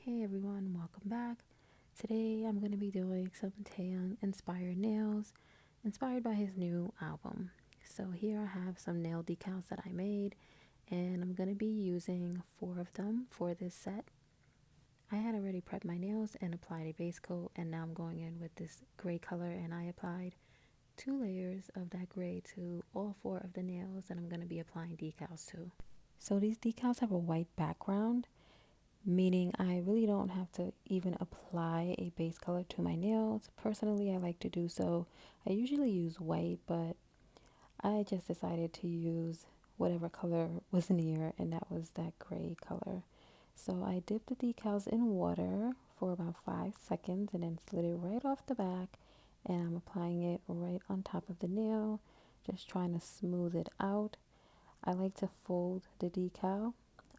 Hey everyone, welcome back. Today I'm going to be doing some Taeyong inspired nails, inspired by his new album. So here I have some nail decals that I made, and I'm going to be using 4 of them for this set. I had already prepped my nails and applied a base coat, and now I'm going in with this gray color, and I applied 2 layers of that gray to all 4 of the nails that I'm going to be applying decals to. So these decals have a white background, meaning I really don't have to even apply a base color to my nails. Personally, I like to do so. I usually use white, but I just decided to use whatever color was near, and that was that gray color. So I dipped the decals in water for about 5 seconds and then slid it right off the back, and I'm applying it right on top of the nail, just trying to smooth it out. I like to fold the decal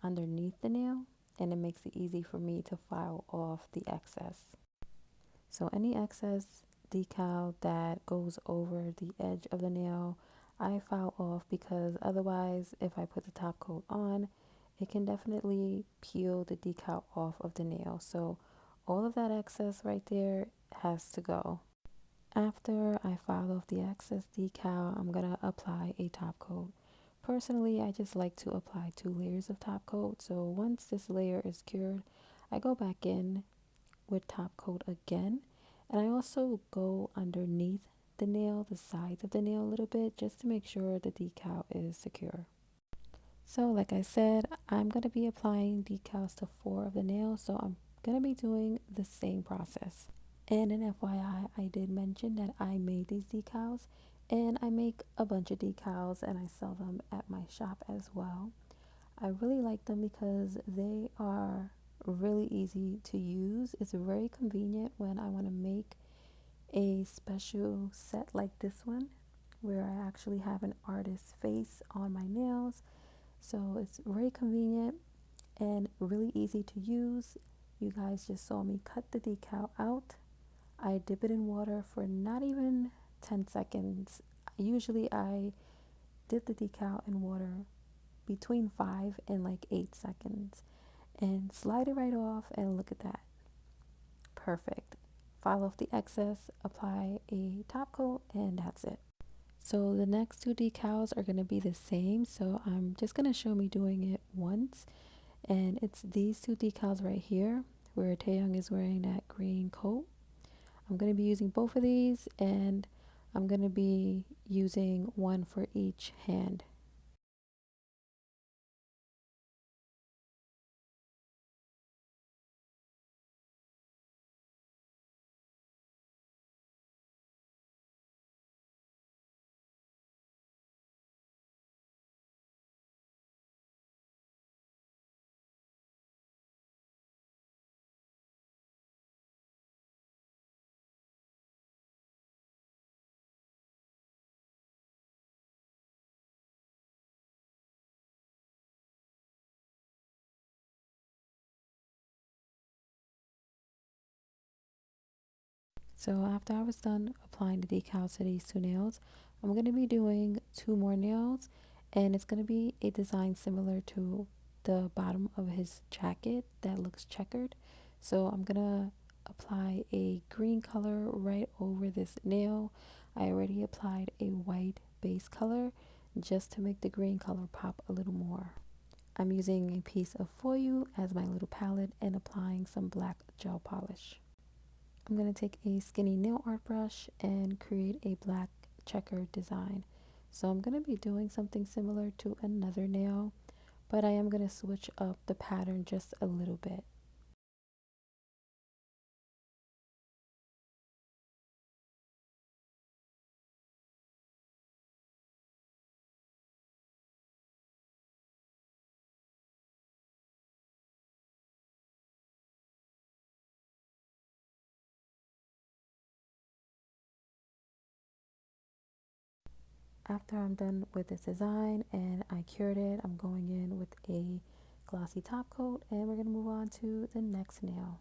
underneath the nail, and it makes it easy for me to file off the excess. So any excess decal that goes over the edge of the nail, I file off, because otherwise if I put the top coat on, it can definitely peel the decal off of the nail. So all of that excess right there has to go. After I file off the excess decal, I'm going to apply a top coat. Personally, I just like to apply 2 layers of top coat. So once this layer is cured, I go back in with top coat again. And I also go underneath the nail, the sides of the nail a little bit, just to make sure the decal is secure. So like I said, I'm going to be applying decals to 4 of the nails. So I'm going to be doing the same process. And an FYI, I did mention that I made these decals, and I make a bunch of decals and I sell them at my shop as well. I really like them because they are really easy to use. It's very convenient when I want to make a special set like this one, where I actually have an artist's face on my nails. So it's very convenient and really easy to use. You guys just saw me cut the decal out. I dip it in water for not even 10 seconds. Usually I dip the decal in water between 5 and like 8 seconds and slide it right off, and look at that. Perfect. File off the excess, apply a top coat, and that's it. So the next 2 decals are going to be the same. So I'm just going to show me doing it once. And it's these 2 decals right here where Taeyong is wearing that green coat. I'm going to be using both of these, and I'm going to be using one for each hand. So after I was done applying the decals to these 2 nails, I'm going to be doing 2 more nails, and it's going to be a design similar to the bottom of his jacket that looks checkered. So I'm going to apply a green color right over this nail. I already applied a white base color just to make the green color pop a little more. I'm using a piece of foil as my little palette and applying some black gel polish. I'm going to take a skinny nail art brush and create a black checkered design. So I'm going to be doing something similar to another nail, but I am going to switch up the pattern just a little bit. After I'm done with this design and I cured it, I'm going in with a glossy top coat, and we're going to move on to the next nail.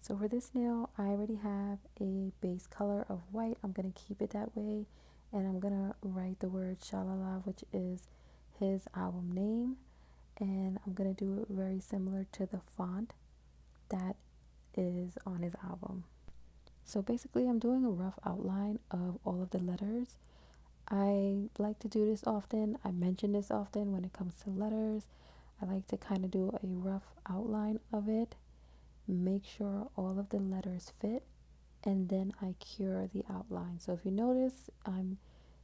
So for this nail, I already have a base color of white. I'm going to keep it that way, and I'm going to write the word SHALALA, which is his album name, and I'm going to do it very similar to the font that is on his album. So basically, I'm doing a rough outline of all of the letters. I like to do this often. I mention this often when it comes to letters. I like to kind of do a rough outline of it, make sure all of the letters fit, and then I cure the outline. So if you notice, I'm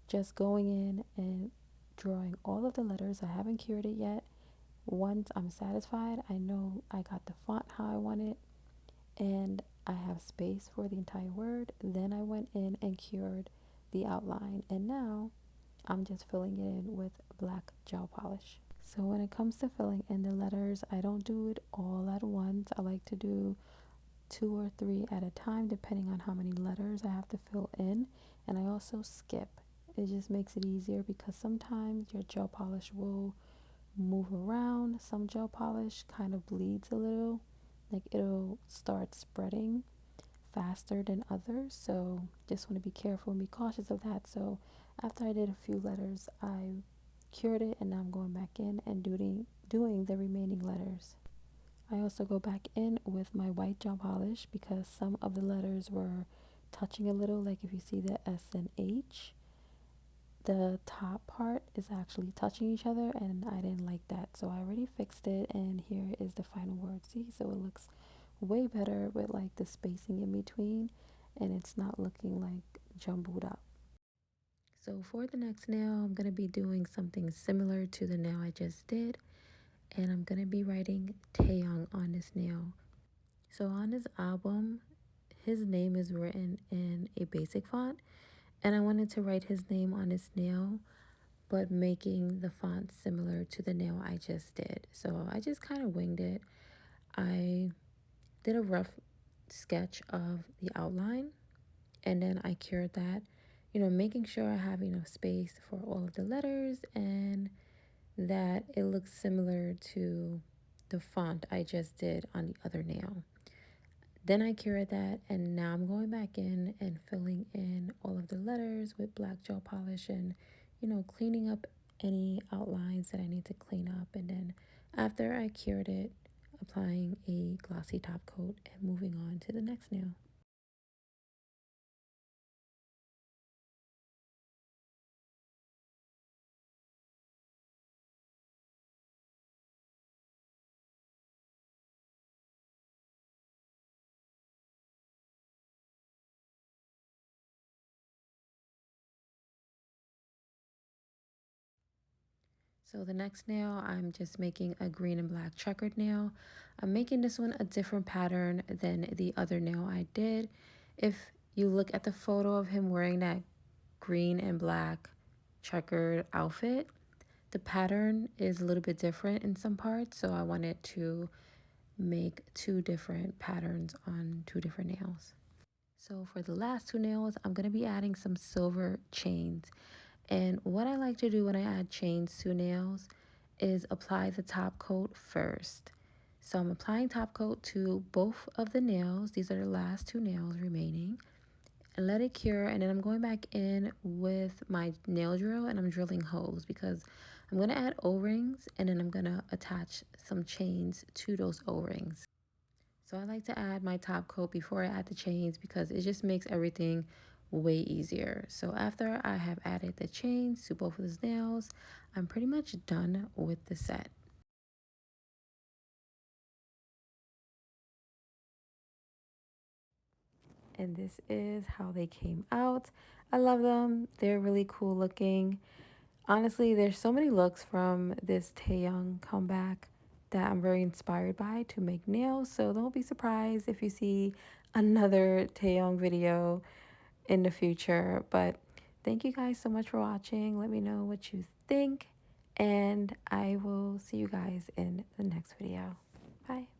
just going in and drawing all of the letters. I haven't cured it yet. Once I'm satisfied, I know I got the font how I want it, and I have space for the entire word. Then I went in and cured the outline, and now I'm just filling it in with black gel polish. So when it comes to filling in the letters, I don't do it all at once. I like to do 2 or 3 at a time, depending on how many letters I have to fill in. And I also skip. It just makes it easier because sometimes your gel polish will move around. Some gel polish kind of bleeds a little, like it'll start spreading faster than others. So just want to be careful and be cautious of that. So after I did a few letters, I cured it, and now I'm going back in and doing the remaining letters. I also go back in with my white gel polish because some of the letters were touching a little, like if you see the S and H, the top part is actually touching each other, and I didn't like that. So I already fixed it, and here is the final word. See, so it looks way better with like the spacing in between, and it's not looking like jumbled up. So for the next nail, I'm going to be doing something similar to the nail I just did, and I'm going to be writing Taeyong on this nail. So on his album, his name is written in a basic font, and I wanted to write his name on his nail, but making the font similar to the nail I just did. So I just kind of winged it. I did a rough sketch of the outline, and then I cured that, making sure I have enough space for all of the letters and that it looks similar to the font I just did on the other nail. Then I cured that, and now I'm going back in and filling in all of the letters with black gel polish and, cleaning up any outlines that I need to clean up. And then after I cured it, applying a glossy top coat and moving on to the next nail. So the next nail, I'm just making a green and black checkered nail. I'm making this one a different pattern than the other nail I did. If you look at the photo of him wearing that green and black checkered outfit, the pattern is a little bit different in some parts. So I wanted to make 2 different patterns on 2 different nails. So for the last 2 nails, I'm going to be adding some silver chains. And what I like to do when I add chains to nails is apply the top coat first. So I'm applying top coat to both of the nails. These are the last 2 nails remaining. And let it cure, and then I'm going back in with my nail drill and I'm drilling holes because I'm going to add O-rings, and then I'm going to attach some chains to those O-rings. So I like to add my top coat before I add the chains because it just makes everything way easier. So after I have added the chains to both of those nails, I'm pretty much done with the set. And this is how they came out. I love them. They're really cool looking. Honestly, there's so many looks from this Taeyong comeback that I'm very inspired by to make nails. So don't be surprised if you see another Taeyong video in the future. But thank you guys so much for watching. Let me know what you think, and I will see you guys in the next video. Bye.